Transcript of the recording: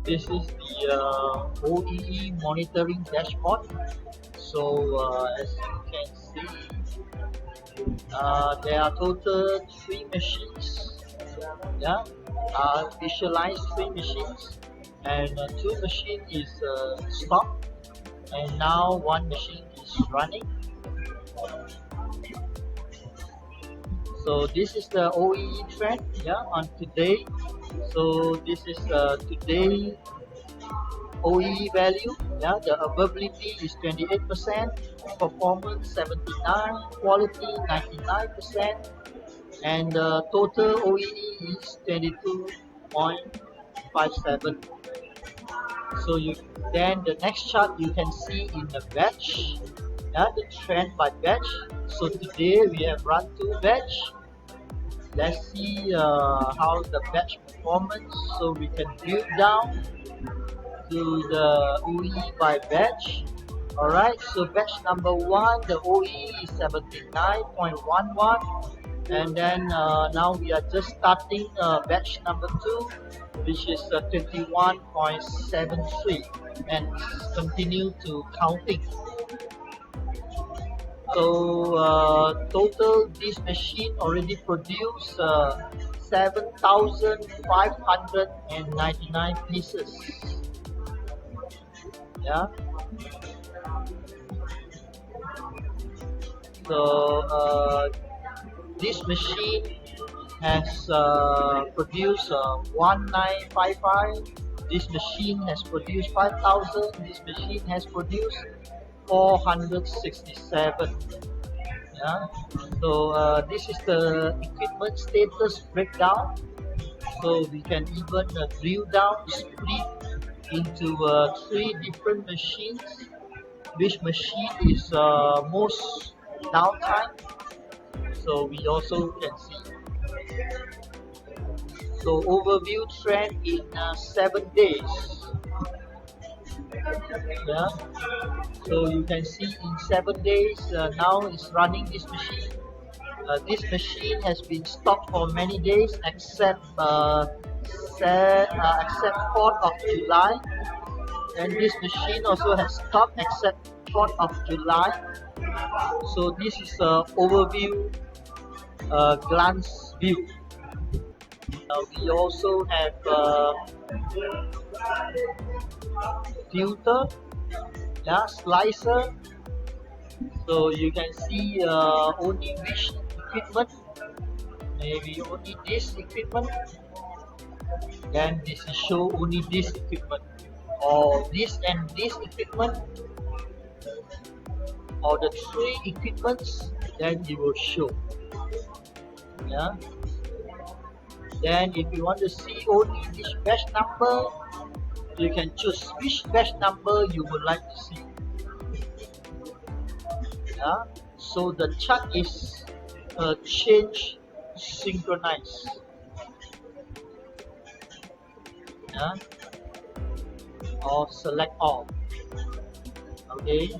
This is the OEE monitoring dashboard. So as you can see, there are total 3 machines. Yeah, visualize 3 machines, and 2 machine is stopped, and now 1 machine is running. So this is the OEE trend, yeah, on today. So this is today OEE value, yeah, the availability is 28%, performance 79, quality 99%, and the total OEE is 22.57. So then the next chart you can see in the batch, yeah, the trend by batch. So today we have run 2 batch. Let's see how the batch performance. So we can drill down to the OEE by batch. Alright, so batch number 1, the OEE is 79.11, and then now we are just starting batch number 2, which is 21.73, and continue to counting. So total this machine already produced 7,599 pieces. Yeah. So this machine has produced 1955. This machine has produced 5,000. This machine has produced 467. Yeah. So this is the equipment status breakdown. So we can even drill down, split into 3 different machines. Which machine is most downtime? So we also can see. So overview trend in 7 days. Yeah. So you can see in 7 days now it's running this machine. This machine has been stopped for many days except 4th of July, and this machine also has stopped except 4th of July. So this is a overview glance view. We also have filter, yeah, slicer. So you can see only which equipment, maybe only this equipment, then this is show only this equipment, or this and this equipment, or the 3 equipments, then it will show. Yeah. Then if you want to see only this batch number, you can choose which batch number you would like to see. Yeah. So the chart is change synchronized. Yeah. Or select all. Okay.